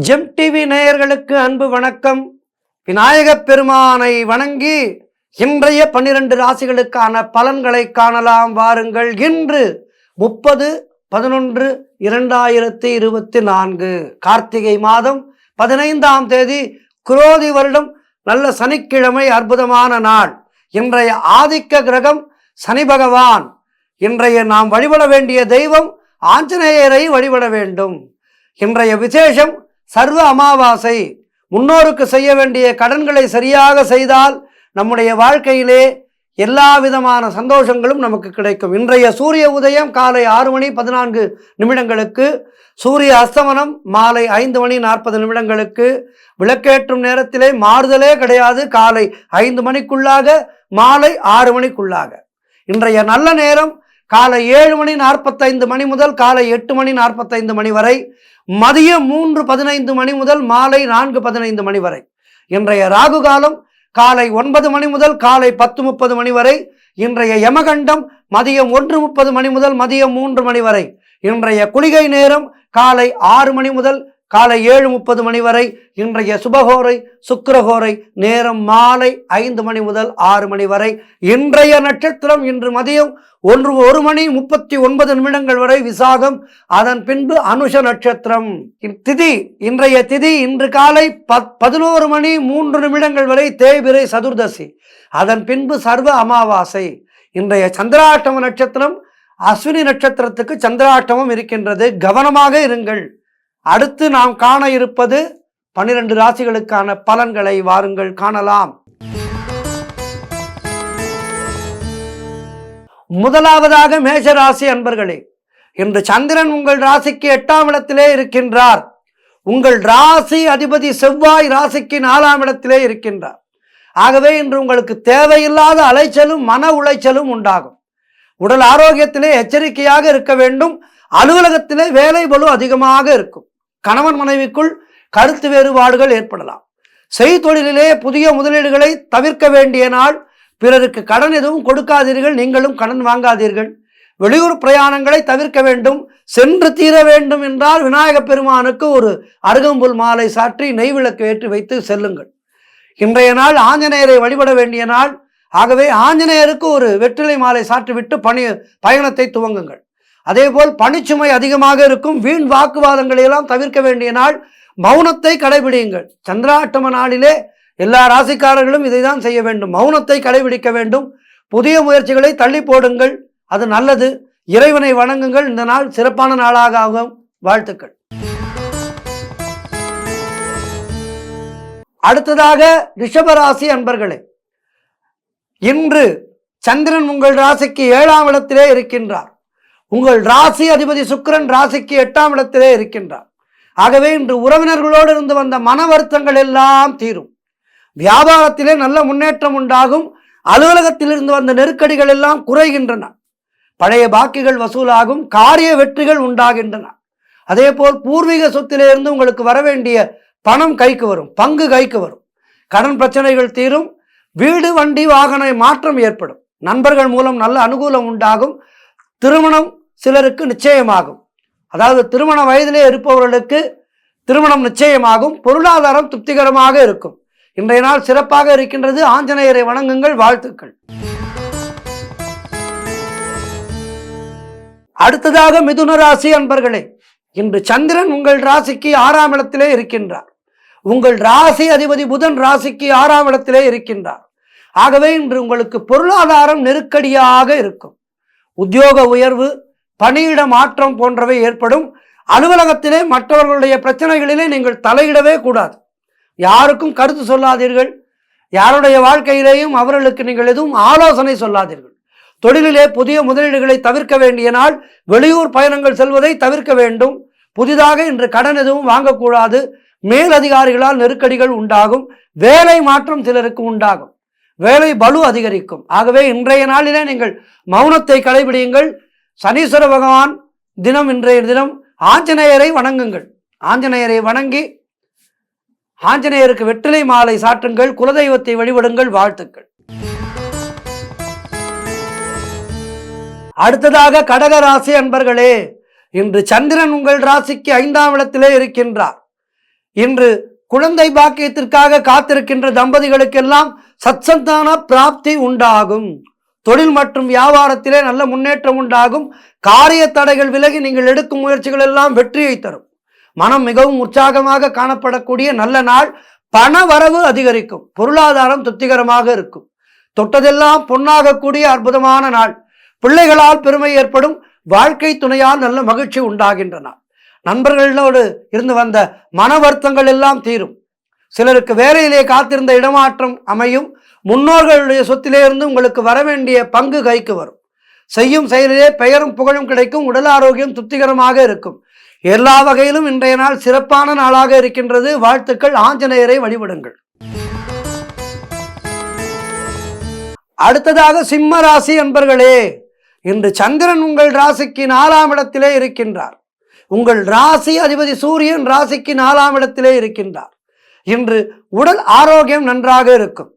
GeM TV நேயர்களுக்கு அன்பு வணக்கம். விநாயகப் பெருமானை வணங்கி இன்றைய 12 ராசிகளுக்கான பலன்களை காணலாம் வாருங்கள். இன்று 30/11/2024 கார்த்திகை மாதம் 15ஆம் தேதி குரோதி வருடம் நல்ல சனிக்கிழமை, அற்புதமான நாள். இன்றைய ஆதிக்க கிரகம் சனி பகவான். இன்றைய நாம் வழிபட வேண்டிய தெய்வம் ஆஞ்சநேயரை வழிபட வேண்டும். இன்றைய விசேஷம் சர்வ அமாவாசை. முன்னோருக்கு செய்ய வேண்டிய கடன்களை சரியாக செய்தால் நம்முடைய வாழ்க்கையிலே எல்லா விதமான சந்தோஷங்களும் நமக்கு கிடைக்கும். இன்றைய சூரிய உதயம் காலை 6:14 சூரிய அஸ்தமனம் மாலை 5:40 விளக்கேற்றும் நேரத்திலே மாறுதலே கிடையாது. காலை 5 மணிக்குள்ளாக, மாலை 6 மணிக்குள்ளாக. இன்றைய நல்ல நேரம் காலை 7:45 முதல் காலை 8:45 வரை, மதியம் 3:15 முதல் மாலை 4:15 வரை. இன்றைய ராகு காலம் காலை 9 முதல் காலை 10:30 வரை. இன்றைய யமகண்டம் மதியம் 1:30 முதல் மதியம் 3 வரை. இன்றைய குளிகை நேரம் காலை 6 முதல் காலை 7:30 வரை. இன்றைய சுபகோரை சுக்கிரகோரை நேரம் மாலை 5 முதல் 6 வரை. இன்றைய நட்சத்திரம் இன்று மதியம் 1:39 வரை விசாகம், அதன் பின்பு அனுஷ நட்சத்திரம். திதி, இன்றைய திதி இன்று காலை 11:03 வரை தேய்பிறை சதுர்தசி, அதன் பின்பு சர்வ அமாவாசை. இன்றைய சந்திராஷ்டம நட்சத்திரம் அஸ்வினி நட்சத்திரத்துக்கு சந்திராஷ்டமம் இருக்கின்றது, கவனமாக இருங்கள். அடுத்து நாம் காண இருப்பது 12 ராசிகளுக்கான பலன்களை வாருங்கள் காணலாம். முதலாவதாக மேஷ ராசி அன்பர்களே, இன்று சந்திரன் உங்கள் ராசிக்கு 8ஆம் இடத்திலே இருக்கின்றார். உங்கள் ராசி அதிபதி செவ்வாய் ராசிக்கு 4ஆம் இடத்திலே இருக்கின்றார். ஆகவே இன்று உங்களுக்கு தேவையில்லாத அலைச்சலும் மன உளைச்சலும் உண்டாகும். உடல் ஆரோக்கியத்திலே எச்சரிக்கையாக இருக்க வேண்டும். அலுவலகத்திலே வேலை பளு அதிகமாக இருக்கும். கணவன் மனைவிக்குள் கருத்து வேறுபாடுகள் ஏற்படலாம். செய்தொழிலே புதிய முதலீடுகளை தவிர்க்க வேண்டிய நாள். பிறருக்கு கடன் எதுவும் கொடுக்காதீர்கள், நீங்களும் கடன் வாங்காதீர்கள். வெளியூர் பிரயாணங்களை தவிர்க்க வேண்டும். சென்று தீர வேண்டும் என்றால் விநாயகப் பெருமானுக்கு ஒரு அருகம்புல் மாலை சாற்றி நெய் விளக்கு ஏற்றி வைத்து செல்லுங்கள். இன்றைய நாள் ஆஞ்சநேயரை வழிபட வேண்டிய நாள். ஆகவே ஆஞ்சநேயருக்கு ஒரு வெற்றிலை மாலை சாற்றிவிட்டு பயணத்தை துவங்குங்கள். அதேபோல் பணிச்சுமை அதிகமாக இருக்கும். வீண் வாக்குவாதங்களை எல்லாம் தவிர்க்க வேண்டிய நாள். மௌனத்தை கடைபிடியுங்கள். சந்திராஷ்டம நாளிலே எல்லா ராசிக்காரர்களும் இதை தான் செய்ய வேண்டும். மௌனத்தை கடைபிடிக்க வேண்டும். புதிய முயற்சிகளை தள்ளி போடுங்கள், அது நல்லது. இறைவனை வணங்குங்கள். இந்த நாள் சிறப்பான நாளாக ஆகும். வாழ்த்துக்கள். அடுத்ததாக ரிஷபராசி அன்பர்களே, இன்று சந்திரன் உங்கள் ராசிக்கு 7ஆம் இடத்திலே இருக்கின்றார். உங்கள் ராசி அதிபதி சுக்கிரன் ராசிக்கு 8ஆம் இடத்திலே இருக்கின்றார். ஆகவே இன்று உறவினர்களோடு இருந்து வந்த மன வருத்தங்கள் எல்லாம் தீரும். வியாபாரத்திலே நல்ல முன்னேற்றம் உண்டாகும். அலுவலகத்திலிருந்து வந்த நெருக்கடிகள் எல்லாம் குறைகின்றன. பழைய பாக்கிகள் வசூலாகும். காரிய வெற்றிகள் உண்டாகின்றன. அதே போல் பூர்வீக சொத்திலே இருந்து உங்களுக்கு வரவேண்டிய பணம் கைக்கு வரும், பங்கு கைக்கு வரும். கடன் பிரச்சனைகள் தீரும். வீடு வண்டி வாகன மாற்றம் ஏற்படும். நண்பர்கள் மூலம் நல்ல அனுகூலம் உண்டாகும். திருமணம் சிலருக்கு நிச்சயமாகும். அதாவது திருமண வயதிலே இருப்பவர்களுக்கு திருமணம் நிச்சயமாகும். பொருளாதாரம் திருப்திகரமாக இருக்கும். இன்றைய நாள் சிறப்பாக இருக்கின்றது. ஆஞ்சநேயரை வணங்குங்கள். வாழ்த்துக்கள். அடுத்ததாக மிதுன ராசி அன்பர்களே, இன்று சந்திரன் உங்கள் ராசிக்கு 6ஆம் இடத்திலே இருக்கின்றார். உங்கள் ராசி அதிபதி புதன் ராசிக்கு 6ஆம் இடத்திலே இருக்கின்றார். ஆகவே இன்று உங்களுக்கு பொருளாதாரம் நெருக்கடியாக இருக்கும். உத்தியோக உயர்வு, பணியிட மாற்றம் போன்றவை ஏற்படும். அலுவலகத்திலே மற்றவர்களுடைய பிரச்சனைகளிலே நீங்கள் தலையிடவே கூடாது. யாருக்கும் கருத்து சொல்லாதீர்கள். யாருடைய வாழ்க்கையிலேயும் அவர்களுக்கு நீங்கள் எதுவும் ஆலோசனை சொல்லாதீர்கள். தொழிலிலே புதிய முதலீடுகளை தவிர்க்க வேண்டிய நாள். வெளியூர் பயணங்கள் செல்வதை தவிர்க்க வேண்டும். புதிதாக இன்று கடன் எதுவும் வாங்கக்கூடாது. மேலதிகாரிகளால் நெருக்கடிகள் உண்டாகும். வேலை மாற்றம் சிலருக்கு உண்டாகும். வேலை பளு அதிகரிக்கும். ஆகவே இன்றைய நாளிலே நீங்கள் மௌனத்தை கடைபிடியுங்கள். சனீஸ்வர பகவான் தினம், இன்றைய தினம் ஆஞ்சநேயரை வணங்குங்கள். ஆஞ்சநேயரை வணங்கி ஆஞ்சநேயருக்கு வெற்றிலை மாலை சாற்றுங்கள். குலதெய்வத்தை வழிபடுங்கள். வாழ்த்துக்கள். அடுத்ததாக கடகராசி அன்பர்களே, இன்று சந்திரன் உங்கள் ராசிக்கு 5ஆம் இடத்திலே இருக்கின்றார். இன்று குழந்தை பாக்கியத்திற்காக காத்திருக்கின்ற தம்பதிகளுக்கெல்லாம் சத்சந்தான பிராப்தி உண்டாகும். தொழில் மற்றும் வியாபாரத்திலே நல்ல முன்னேற்றம் உண்டாகும். காரிய தடைகள் விலகி நீங்கள் எடுக்கும் முயற்சிகள் எல்லாம் வெற்றியை தரும். மனம் மிகவும் உற்சாகமாக காணப்படக்கூடிய நல்ல நாள். பண வரவு அதிகரிக்கும். பொருளாதாரம் திருப்திகரமாக இருக்கும். தொட்டதெல்லாம் பொன்னாகக்கூடிய அற்புதமான நாள். பிள்ளைகளால் பெருமை ஏற்படும். வாழ்க்கை துணையால் நல்ல மகிழ்ச்சி உண்டாகின்றன. நண்பர்களோடு இருந்து வந்த மன வருத்தங்கள் எல்லாம் தீரும். சிலருக்கு வேலையிலே காத்திருந்த இடமாற்றம் அமையும். முன்னோர்களுடைய சொத்திலே இருந்து உங்களுக்கு வரவேண்டிய பங்கு கைக்கு வரும். செய்யும் செயலிலே பெயரும் புகழும் கிடைக்கும். உடல் ஆரோக்கியம் திருப்திகரமாக இருக்கும். எல்லா வகையிலும் இன்றைய நாள் சிறப்பான நாளாக இருக்கின்றது. வாழ்த்துக்கள். ஆஞ்சநேயரை வழிபடுங்கள். அடுத்ததாக சிம்ம ராசி அன்பர்களே, இன்று சந்திரன் உங்கள் ராசிக்கு 4ஆம் இடத்திலே இருக்கின்றார். உங்கள் ராசி அதிபதி சூரியன் ராசிக்கு 4ஆம் இடத்திலே இருக்கின்றார். இன்று உடல் ஆரோக்கியம் நன்றாக இருக்கும்.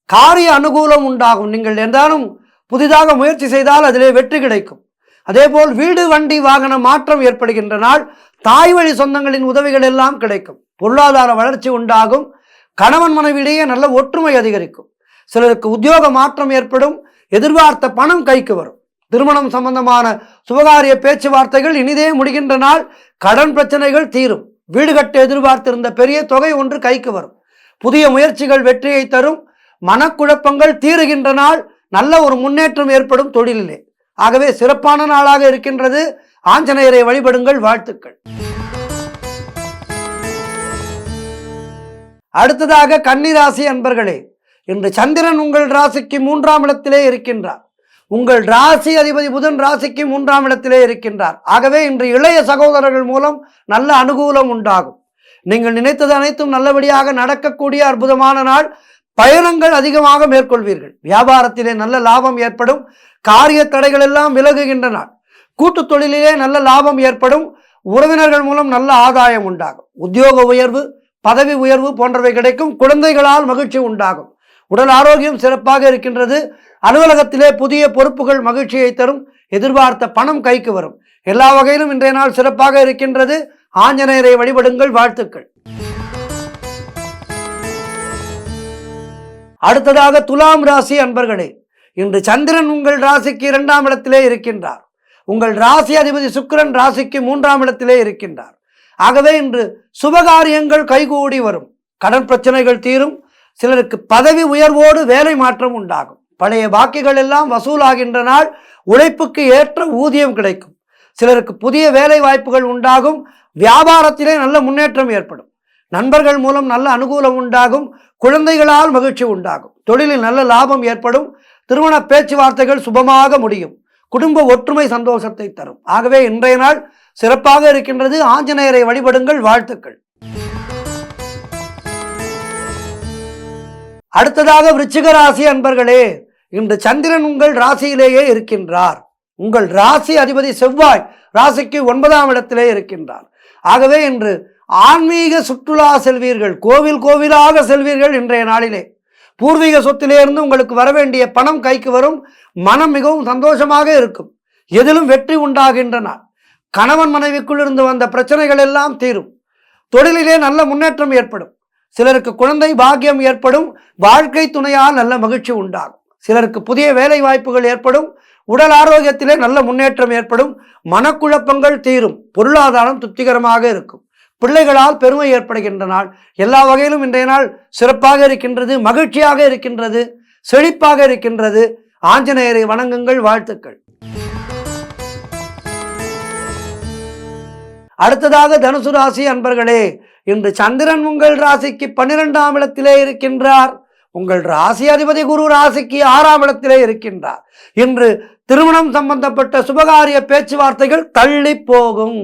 காரிய அனுகூலம் உண்டாகும். நீங்கள் என்றாலும் புதிதாக முயற்சி செய்தால் அதிலே வெற்றி கிடைக்கும். அதேபோல் வீடு வண்டி வாகன மாற்றம் ஏற்படுகின்ற நாள். தாய் வழி சொந்தங்களின் உதவிகள் எல்லாம் கிடைக்கும். பொருளாதார வளர்ச்சி உண்டாகும். கணவன் மனைவியிடையே நல்ல ஒற்றுமை அதிகரிக்கும். சிலருக்கு உத்தியோக மாற்றம் ஏற்படும். எதிர்பார்த்த பணம் கைக்கு வரும். திருமணம் சம்பந்தமான சுபகாரிய பேச்சுவார்த்தைகள் இனிதே முடிகின்ற நாள். கடன் பிரச்சனைகள் தீரும். வீடு கட்ட எதிர்பார்த்திருந்த பெரிய தொகை ஒன்று கைக்கு வரும். புதிய முயற்சிகள் வெற்றியை தரும். மனக்குழப்பங்கள் தீருகின்ற நாள். நல்ல ஒரு முன்னேற்றம் ஏற்படும் தொழிலிலே. ஆகவே சிறப்பான நாளாக இருக்கின்றது. ஆஞ்சநேயரை வழிபடுங்கள். வாழ்த்துக்கள். அடுத்ததாக கன்னிராசி அன்பர்களே, இன்று சந்திரன் உங்கள் ராசிக்கு 3ஆம் இடத்திலே இருக்கின்றார். உங்கள் ராசி அதிபதி புதன் ராசிக்கு 3ஆம் இடத்திலே இருக்கின்றார். ஆகவே இன்று இளைய சகோதரர்கள் மூலம் நல்ல அனுகூலம் உண்டாகும். நீங்கள் நினைத்தது அனைத்தும் நல்லபடியாக நடக்கக்கூடிய அற்புதமான நாள். பயணங்கள் அதிகமாக மேற்கொள்வீர்கள். வியாபாரத்திலே நல்ல லாபம் ஏற்படும். காரிய தடைகள் எல்லாம் விலகுகின்ற நாள். கூட்டு தொழிலிலே நல்ல லாபம் ஏற்படும். உறவினர்கள் மூலம் நல்ல ஆதாயம் உண்டாகும். உத்தியோக உயர்வு, பதவி உயர்வு போன்றவை கிடைக்கும். குழந்தைகளால் மகிழ்ச்சி உண்டாகும். உடல் ஆரோக்கியம் சிறப்பாக இருக்கின்றது. அலுவலகத்திலே புதிய பொறுப்புகள் மகிழ்ச்சியை தரும். எதிர்பார்த்த பணம் கைக்கு வரும். எல்லா வகையிலும் இன்றைய நாள் சிறப்பாக இருக்கின்றது. ஆஞ்சநேயரை வழிபடுங்கள். வாழ்த்துக்கள். அடுத்ததாக துலாம் ராசி அன்பர்களே, இன்று சந்திரன் உங்கள் ராசிக்கு 2ஆம் இடத்திலே இருக்கின்றார். உங்கள் ராசி அதிபதி சுக்கிரன் ராசிக்கு 3ஆம் இடத்திலே இருக்கின்றார். ஆகவே இன்று சுபகாரியங்கள் கைகூடி வரும். கடன் பிரச்சனைகள் தீரும். சிலருக்கு பதவி உயர்வோடு வேலை மாற்றம் உண்டாகும். பழைய பாக்கிகள் எல்லாம் வசூலாகின்ற நாள். உழைப்புக்கு ஏற்ற ஊதியம் கிடைக்கும். சிலருக்கு புதிய வேலை வாய்ப்புகள் உண்டாகும். வியாபாரத்திலே நல்ல முன்னேற்றம் ஏற்படும். நண்பர்கள் மூலம் நல்ல அனுகூலம் உண்டாகும். குழந்தைகளால் மகிழ்ச்சி உண்டாகும். தொழிலில் நல்ல லாபம் ஏற்படும். திருமண பேச்சுவார்த்தைகள் சுபமாக முடியும். குடும்ப ஒற்றுமை சந்தோஷத்தை தரும். ஆகவே இன்றைய நாள் சிறப்பாக இருக்கின்றது. ஆஞ்சநேயரை வழிபடுங்கள். வாழ்த்துக்கள். அடுத்ததாக விருச்சிக ராசி அன்பர்களே, இன்று சந்திரன் உங்கள் ராசியிலேயே இருக்கின்றார். உங்கள் ராசி அதிபதி செவ்வாய் ராசிக்கு 9ஆம் இடத்திலே இருக்கின்றார். ஆகவே இன்று ஆன்மீக சுற்றுலா செல்வீர்கள். கோவில் கோவிலாக செல்வீர்கள். இன்றைய நாளிலே பூர்வீக சொத்திலே இருந்து உங்களுக்கு வரவேண்டிய பணம் கைக்கு வரும். மனம் மிகவும் சந்தோஷமாக இருக்கும். எதிலும் வெற்றி உண்டாகின்ற நாள். கணவன் மனைவிக்குள் இருந்து வந்த பிரச்சனைகள் எல்லாம் தீரும். தொழிலிலே நல்ல முன்னேற்றம் ஏற்படும். சிலருக்கு குழந்தை பாக்கியம் ஏற்படும். வாழ்க்கை துணையால் நல்ல மகிழ்ச்சி உண்டாகும். சிலருக்கு புதிய வேலை வாய்ப்புகள் ஏற்படும். உடல் ஆரோக்கியத்திலே நல்ல முன்னேற்றம் ஏற்படும். மனக்குழப்பங்கள் தீரும். பொருளாதாரம் திருப்திகரமாக இருக்கும். பிள்ளைகளால் பெருமை ஏற்படுகின்ற நாள். எல்லா வகையிலும் இன்றைய நாள் சிறப்பாக இருக்கின்றது. மகிழ்ச்சியாக இருக்கின்றது. செழிப்பாக இருக்கின்றது. ஆஞ்சநேயரை வணங்குங்கள். வாழ்த்துக்கள். அடுத்ததாக தனுசு ராசி அன்பர்களே, இன்று சந்திரன் உங்கள் ராசிக்கு 12ஆம் இடத்திலே இருக்கின்றார். உங்கள் ராசி அதிபதி குரு ராசிக்கு 6ஆம் இடத்திலே இருக்கின்றார். இன்று திருமணம் சம்பந்தப்பட்ட சுபகாரிய பேச்சுவார்த்தைகள் தள்ளி போகும்.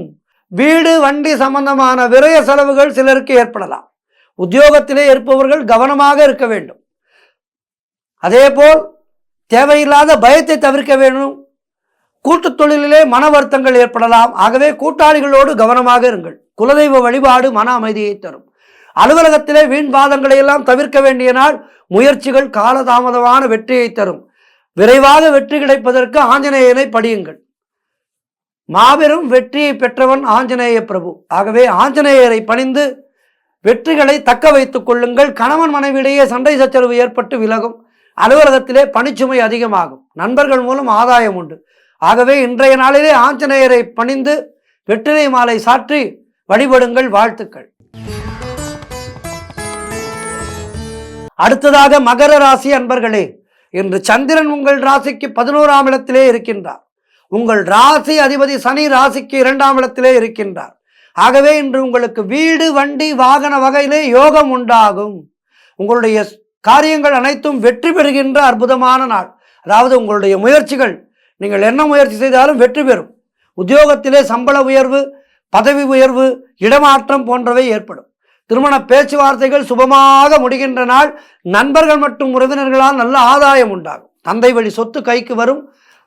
வீடு வண்டி சம்பந்தமான விரய செலவுகள் சிலருக்கு ஏற்படலாம். உத்தியோகத்திலே இருப்பவர்கள் கவனமாக இருக்க வேண்டும். அதேபோல் தேவையில்லாத பயத்தை தவிர்க்க வேண்டும். கூட்டு தொழிலிலே மன வருத்தங்கள் ஏற்படலாம். ஆகவே கூட்டாளிகளோடு கவனமாக இருங்கள். குலதெய்வ வழிபாடு மன அமைதியை தரும். அலுவலகத்திலே வீண் வாதங்களை எல்லாம் தவிர்க்க வேண்டிய நாள். முயற்சிகள் காலதாமதமான வெற்றியை தரும். விரைவாக வெற்றி கிடைப்பதற்கு ஆஞ்சநேயனை படியுங்கள். மாபெரும் வெற்றியை பெற்றவன் ஆஞ்சநேய பிரபு. ஆகவே ஆஞ்சநேயரை பணிந்து வெற்றிகளை தக்க வைத்துக் கொள்ளுங்கள். கணவன் மனைவியிடையே சண்டை சச்சரவு ஏற்பட்டு விலகும். அலுவலகத்திலே பணிச்சுமை அதிகமாகும். நண்பர்கள் மூலம் ஆதாயம் உண்டு. ஆகவே இன்றைய நாளிலே ஆஞ்சநேயரை பணிந்து வெற்றிலை மாலை சாற்றி வழிபடுங்கள். வாழ்த்துக்கள். அடுத்ததாக மகர ராசி அன்பர்களே, இன்று சந்திரன் உங்கள் ராசிக்கு 11ஆம் இடத்திலே இருக்கின்றார். உங்கள் ராசி அதிபதி சனி ராசிக்கு 2ஆம் இடத்திலே இருக்கின்றார். ஆகவே இன்று உங்களுக்கு வீடு வண்டி வாகன வகையிலே யோகம் உண்டாகும். உங்களுடைய காரியங்கள் அனைத்தும் வெற்றி பெறுகின்ற அற்புதமான நாள். அதாவது உங்களுடைய முயற்சிகள், நீங்கள் என்ன முயற்சி செய்தாலும் வெற்றி பெறும். உத்தியோகத்திலே சம்பள உயர்வு, பதவி உயர்வு, இடமாற்றம் போன்றவை ஏற்படும். திருமண பேச்சுவார்த்தைகள் சுபமாக முடிகின்ற நாள். நண்பர்கள் மற்றும் உறவினர்களால் நல்ல ஆதாயம் உண்டாகும். தந்தை வழி சொத்து கைக்கு வரும்.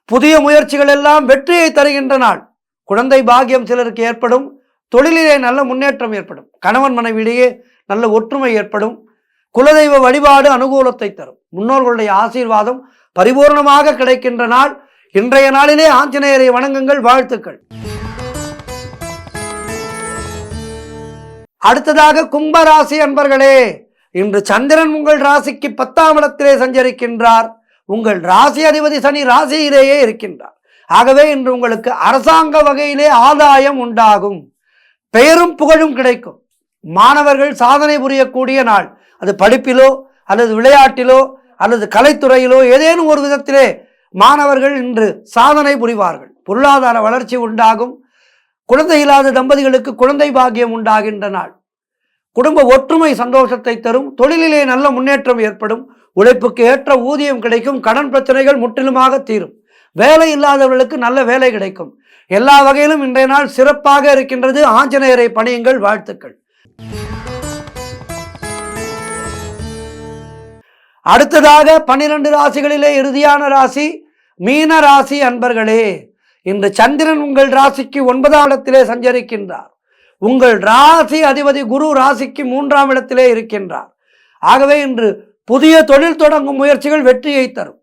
புதிய முயற்சிகள் எல்லாம் வெற்றியை தருகின்ற நாள். குழந்தை பாக்கியம் சிலருக்கு ஏற்படும். தொழிலிலே நல்ல முன்னேற்றம் ஏற்படும். கணவன் மனைவியிடையே நல்ல ஒற்றுமை ஏற்படும். குலதெய்வ வழிபாடு அனுகூலத்தை தரும். முன்னோர்களுடைய ஆசீர்வாதம் பரிபூர்ணமாக கிடைக்கின்ற நாள். இன்றைய நாளிலே ஆஞ்சநேயரை வணங்குங்கள். வாழ்த்துக்கள். அடுத்ததாக கும்பராசி அன்பர்களே, இன்று சந்திரன் உங்கள் ராசிக்கு 10ஆம் இடத்திலே சஞ்சரிக்கின்றார். உங்கள் ராசி அதிபதி சனி ராசியிலேயே இருக்கின்றார். ஆகவே இன்று உங்களுக்கு அரசாங்க வகையிலே ஆதாயம் உண்டாகும். பெயரும் புகழும் கிடைக்கும். மாணவர்கள் சாதனை புரியக்கூடிய நாள். அது படிப்பிலோ அல்லது விளையாட்டிலோ அல்லது கலைத்துறையிலோ ஏதேனும் ஒரு விதத்திலே மாணவர்கள் இன்று சாதனை புரிவார்கள். பொருளாதார வளர்ச்சி உண்டாகும். குழந்தை இல்லாத தம்பதிகளுக்கு குழந்தை பாக்கியம் உண்டாகின்ற நாள். குடும்ப ஒற்றுமை சந்தோஷத்தை தரும். தொழிலிலே நல்ல முன்னேற்றம் ஏற்படும். உழைப்புக்கு ஏற்ற ஊதியம் கிடைக்கும். கடன் பிரச்சனைகள் முற்றிலுமாக தீரும். வேலை இல்லாதவர்களுக்கு நல்ல வேலை கிடைக்கும். எல்லா வகையிலும் இன்றைய நாள் சிறப்பாக இருக்கின்றது. ஆஞ்சநேயரை பணியுங்கள். வாழ்த்துக்கள். அடுத்ததாக 12 ராசிகளிலே இறுதியான ராசி மீன ராசி அன்பர்களே, இன்று சந்திரன் உங்கள் ராசிக்கு 9ஆம் இடத்திலே சஞ்சரிக்கின்றார். உங்கள் ராசி அதிபதி குரு ராசிக்கு 3ஆம் இடத்திலே இருக்கின்றார். ஆகவே இன்று புதிய தொழில் தொடங்கும் முயற்சிகள் வெற்றியை தரும்.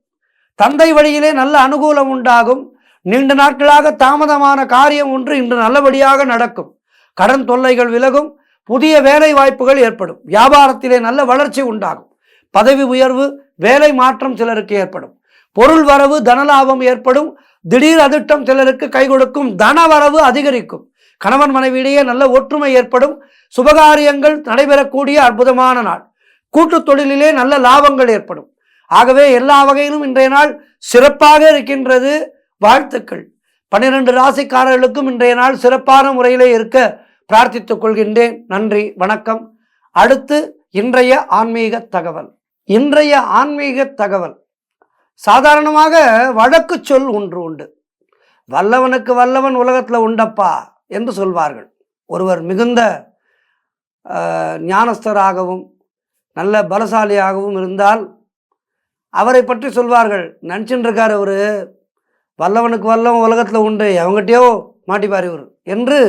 தந்தை வழியிலே நல்ல அனுகூலம் உண்டாகும். நீண்ட நாட்களாக தாமதமான காரியம் ஒன்று இன்று நல்லபடியாக நடக்கும். கடன் தொல்லைகள் விலகும். புதிய வேலை வாய்ப்புகள் ஏற்படும். வியாபாரத்திலே நல்ல வளர்ச்சி உண்டாகும். பதவி உயர்வு, வேலை மாற்றம் சிலருக்கு ஏற்படும். பொருள் வரவு, தனலாபம் ஏற்படும். திடீர் அதிர்ஷ்டம் சிலருக்கு கை கொடுக்கும். தனவரவு அதிகரிக்கும். கணவன் மனைவியிடையே நல்ல ஒற்றுமை ஏற்படும். சுபகாரியங்கள் நடைபெறக்கூடிய அற்புதமான நாள். கூட்டு தொழிலிலே நல்ல லாபங்கள் ஏற்படும். ஆகவே எல்லா வகையிலும் இன்றைய நாள் சிறப்பாக இருக்கின்றது. வாழ்த்துக்கள். 12 ராசிக்காரர்களுக்கும் இன்றைய நாள் சிறப்பான முறையிலே இருக்க பிரார்த்தித்துக் கொள்கின்றேன். நன்றி, வணக்கம். அடுத்து இன்றைய ஆன்மீக தகவல். இன்றைய ஆன்மீக தகவல், சாதாரணமாக வழக்கு சொல் ஒன்று உண்டு. வல்லவனுக்கு வல்லவன் உலகத்தில் உண்டப்பா என்று சொல்வார்கள். ஒருவர் மிகுந்த ஞானஸ்தராகவும் நல்ல பலசாலியாகவும் இருந்தால் அவரை பற்றி சொல்வார்கள், நினச்சின்னு இருக்கார் அவர், வல்லவனுக்கு வல்லவன் உலகத்தில் உண்டு, எவங்கிட்டயோ மாட்டிப்பார் இவர் என்று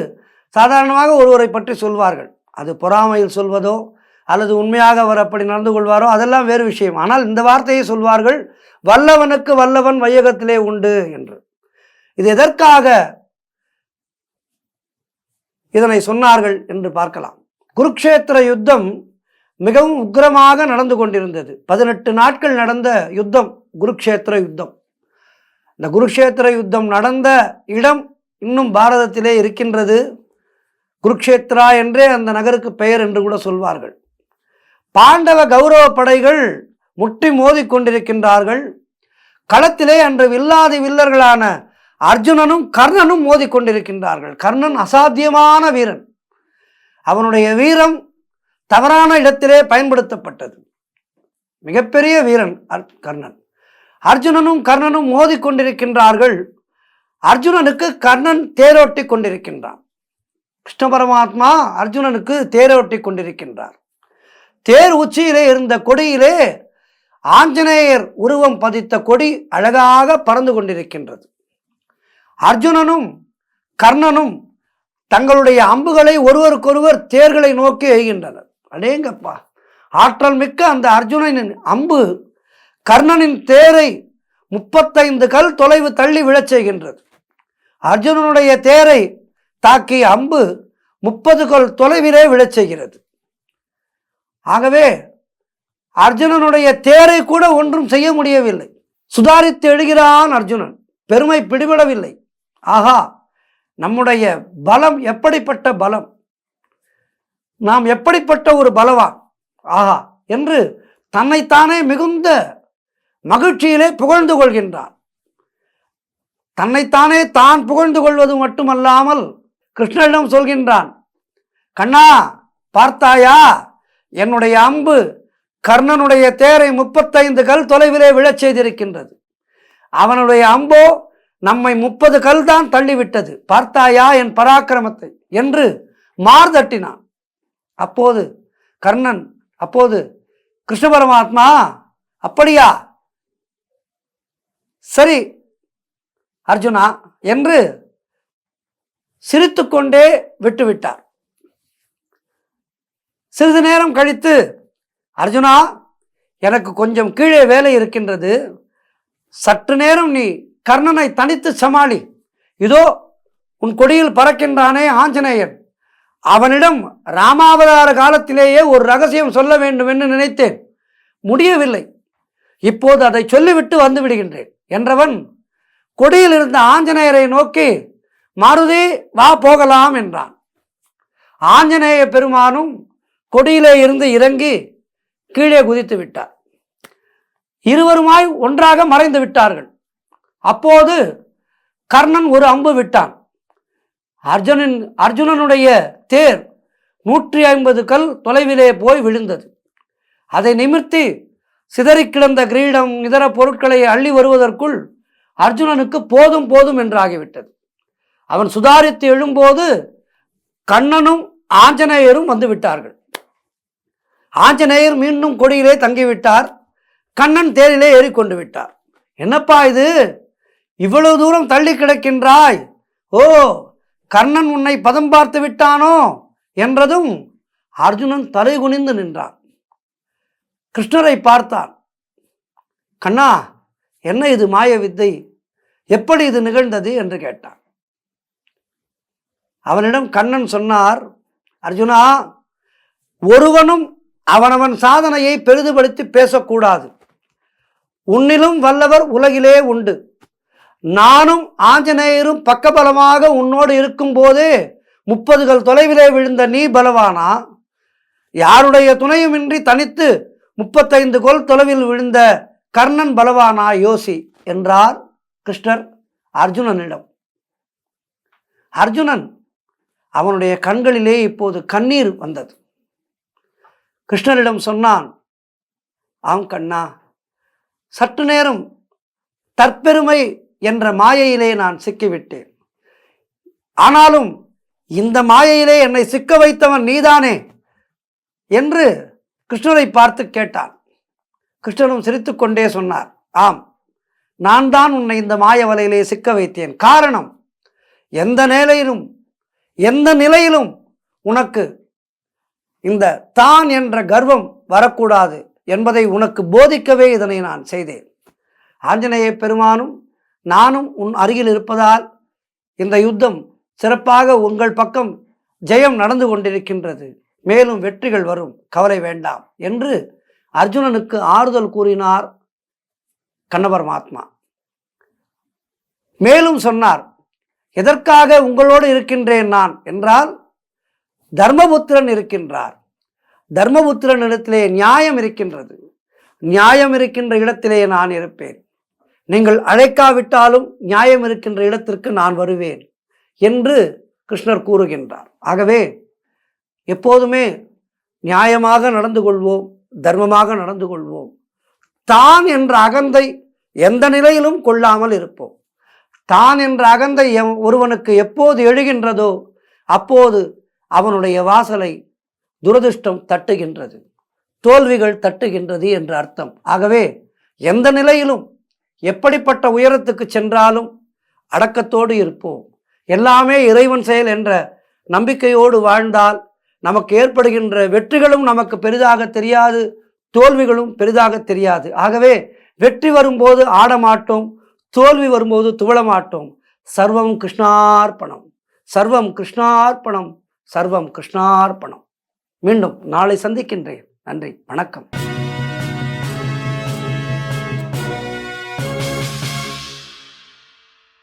சாதாரணமாக ஒருவரை பற்றி சொல்வார்கள். அது பொறாமையில் சொல்வதோ அல்லது உண்மையாக அவர் அப்படி நடந்து கொள்வாரோ அதெல்லாம் வேறு விஷயம். ஆனால் இந்த வார்த்தையை சொல்வார்கள், வல்லவனுக்கு வல்லவன் வையகத்திலே உண்டு என்று. இது எதற்காக இதனை சொன்னார்கள் என்று பார்க்கலாம். குருக்ஷேத்திர யுத்தம் மிகவும் உக்கிரமாக நடந்து கொண்டிருந்தது. 18 நாட்கள் நடந்த யுத்தம் குருக்ஷேத்திர யுத்தம். இந்த குருக்ஷேத்திர யுத்தம் நடந்த இடம் இன்னும் பாரதத்திலே இருக்கின்றது. குருக்ஷேத்ரா என்றே அந்த நகருக்கு பெயர் என்று கூட சொல்வார்கள். பாண்டவ கௌரவ படைகள் முட்டி மோதி கொண்டிருக்கின்றார்கள். களத்திலே அன்று வில்லாதி வில்லர்களான அர்ஜுனனும் கர்ணனும் மோதி கொண்டிருக்கின்றார்கள். கர்ணன் அசாத்தியமான வீரன். அவனுடைய வீரம் தவறான இடத்திலே பயன்படுத்தப்பட்டது. மிகப்பெரிய வீரன் கர்ணன். அர்ஜுனனும் கர்ணனும் மோதி கொண்டிருக்கின்றார்கள். அர்ஜுனனுக்கு கர்ணன் தேரோட்டி கொண்டிருக்கின்றான். கிருஷ்ண பரமாத்மா அர்ஜுனனுக்கு தேரோட்டி கொண்டிருக்கின்றார். தேர் உச்சியிலே இருந்த கொடியிலே ஆஞ்சநேயர் உருவம் பதித்த கொடி அழகாக பறந்து கொண்டிருக்கின்றது. அர்ஜுனனும் கர்ணனும் தங்களுடைய அம்புகளை ஒருவருக்கொருவர் தேர்களை நோக்கி எய்கின்றனர். அடேங்கப்பா, ஆற்றல் மிக்க அந்த அர்ஜுனனின் அம்பு கர்ணனின் தேரை 35 கல் தொலைவு தள்ளி விழச் செய்கின்றது. அர்ஜுனனுடைய தேரை தாக்கிய அம்பு 30 கல் தொலைவிலே விழச் செய்கிறது. ஆகவே அர்ஜுனனுடைய தேரை கூட ஒன்றும் செய்ய முடியவில்லை. சுதாரித்து எழுகிறான் அர்ஜுனன். பெருமை பிடிபடவில்லை. ஆகா, நம்முடைய பலம் எப்படிப்பட்ட பலம், நாம் எப்படிப்பட்ட ஒரு பலவான், ஆகா என்று தன்னைத்தானே மிகுந்த மகிழ்ச்சியிலே புகழ்ந்து கொள்கின்றான். தன்னைத்தானே தான் புகழ்ந்து கொள்வது மட்டுமல்லாமல் கிருஷ்ணனிடம் சொல்கின்றான், கண்ணா பார்த்தாயா, என்னுடைய அம்பு கர்ணனுடைய தேரை 35 கல் தொலைவிலே விழச் செய்திருக்கின்றது. அவனுடைய அம்போ நம்மை 30 கல் தான் தள்ளிவிட்டது. பார்த்தாயா என் பராக்கிரமத்தை என்று மார்தட்டினான். அப்போது கர்ணன், அப்போது கிருஷ்ண பரமாத்மா, அப்படியா, சரி அர்ஜுனா என்று சிரித்துக்கொண்டே விட்டுவிட்டார். சிறிது நேரம் கழித்து, அர்ஜுனா எனக்கு கொஞ்சம் கீழே வேலை இருக்கின்றது, சற்று நேரம் நீ கர்ணனை தனித்து சமாளி. இதோ உன் கொடியில் பறக்கின்றானே ஆஞ்சநேயன், அவனிடம் ராமாவதார காலத்திலேயே ஒரு ரகசியம் சொல்ல வேண்டும் என்று நினைத்தேன், முடியவில்லை. இப்போது அதை சொல்லிவிட்டு வந்து விடுகின்றேன் என்றவன் கொடியில் இருந்த ஆஞ்சநேயரை நோக்கி, மாருதி வா போகலாம் என்றான். ஆஞ்சநேய பெருமானும் கொடியிலே இருந்து இறங்கி கீழே குதித்து விட்டார். இருவருமாய் ஒன்றாக மறைந்து விட்டார்கள். அப்போது கர்ணன் ஒரு அம்பு விட்டான். அர்ஜுனனுடைய தேர் 150 கல் தொலைவிலே போய் விழுந்தது. அதை நிமிர்த்தி சிதறி கிடந்த கிரீடம் இதர பொருட்களை அள்ளி வருவதற்குள் அர்ஜுனனுக்கு போதும் போதும் என்றாகிவிட்டது. அவன் சுதாரித்து எழும்போது கண்ணனும் ஆஞ்சநேயரும் வந்து விட்டார்கள். ஆஞ்சநேயர் மீண்டும் கொடியிலே தங்கிவிட்டார். கண்ணன் தேரிலே ஏறிக்கொண்டு விட்டார். என்னப்பா இது, இவ்வளவு தூரம் தள்ளி கிடக்கின்றாய், ஓ கர்ணன் உன்னை பதம் பார்த்து விட்டானோ என்றதும் அர்ஜுனன் தலை குனிந்து நின்றான். கிருஷ்ணரை பார்த்தான். கண்ணா, என்ன இது மாய வித்தை, எப்படி இது நிகழ்ந்தது என்று கேட்டான். அவனிடம் கண்ணன் சொன்னார், அர்ஜுனா, ஒருவனும் அவனவன் சாதனையை பெரிதுபடுத்தி பேசக்கூடாது. உன்னிலும் வல்லவர் உலகிலே உண்டு. நானும் ஆஞ்சநேயரும் பக்கபலமாக உன்னோடு இருக்கும் போதே 30 கல் தொலைவிலே விழுந்த நீ பலவானா? யாருடைய துணையுமின்றி தனித்து 35 கோல் தொலைவில் விழுந்த கர்ணன் பலவானா? யோசி என்றார் கிருஷ்ணர் அர்ஜுனனிடம். அர்ஜுனன், அவனுடைய கண்களிலே இப்போது கண்ணீர் வந்தது. கிருஷ்ணரிடம் சொன்னான், ஆம் கண்ணா, சற்று நேரம் தற்பெருமை என்ற மாயையிலே நான் சிக்கிவிட்டேன். ஆனாலும் இந்த மாயையிலே என்னை சிக்க வைத்தவன் நீதானே என்று கிருஷ்ணரை பார்த்து கேட்டான். கிருஷ்ணரும் சிரித்துக்கொண்டே சொன்னார், ஆம், நான் தான் உன்னை இந்த மாய வலையிலே சிக்க வைத்தேன். காரணம், எந்த நிலையிலும் உனக்கு இந்த தான் என்ற கர்வம் வரக்கூடாது என்பதை உனக்கு போதிக்கவே இதனை நான் செய்தேன். ஆஞ்சநேய பெருமானும் நானும் உன் அருகில் இருப்பதால் இந்த யுத்தம் சிறப்பாக உங்கள் பக்கம் ஜெயம் நடந்து கொண்டிருக்கின்றது. மேலும் வெற்றிகள் வரும், கவலை வேண்டாம் என்று அர்ஜுனனுக்கு ஆறுதல் கூறினார் கண்ண பரமாத்மா. மேலும் சொன்னார், எதற்காக உங்களோடு இருக்கின்றேன் நான் என்றால், தர்மபுத்திரன் இருக்கின்றார். தர்மபுத்திரன் இடத்திலே நியாயம் இருக்கின்றது. நியாயம் இருக்கின்ற இடத்திலே நான் இருப்பேன். நீங்கள் அழைக்காவிட்டாலும் நியாயம் இருக்கின்ற இடத்திற்கு நான் வருவேன் என்று கிருஷ்ணர் கூறுகின்றார். ஆகவே எப்போதுமே நியாயமாக நடந்து கொள்வோம், தர்மமாக நடந்து கொள்வோம். தான் என்ற அகந்தை எந்த நிலையிலும் கொள்ளாமல் இருப்போம். தான் என்ற அகந்தை ஒருவனுக்கு எப்போது எழுகின்றதோ அப்போது அவனுடைய வாசலை துரதிர்ஷ்டம் தட்டுகின்றது, தோல்விகள் தட்டுகின்றது என்று அர்த்தம். ஆகவே எந்த நிலையிலும் எப்படிப்பட்ட உயரத்துக்கு சென்றாலும் அடக்கத்தோடு இருப்போம். எல்லாமே இறைவன் செயல் என்ற நம்பிக்கையோடு வாழ்ந்தால் நமக்கு ஏற்படுகின்ற வெற்றிகளும் நமக்கு பெரிதாக தெரியாது, தோல்விகளும் பெரிதாக தெரியாது. ஆகவே வெற்றி வரும்போது ஆடமாட்டோம், தோல்வி வரும்போது துவளமாட்டோம். சர்வம் கிருஷ்ணார்ப்பணம், சர்வம் கிருஷ்ணார்ப்பணம், சர்வம் கிருஷ்ணார்ப்பணம். மீண்டும் நாளை சந்திக்கின்றேன். நன்றி, வணக்கம்.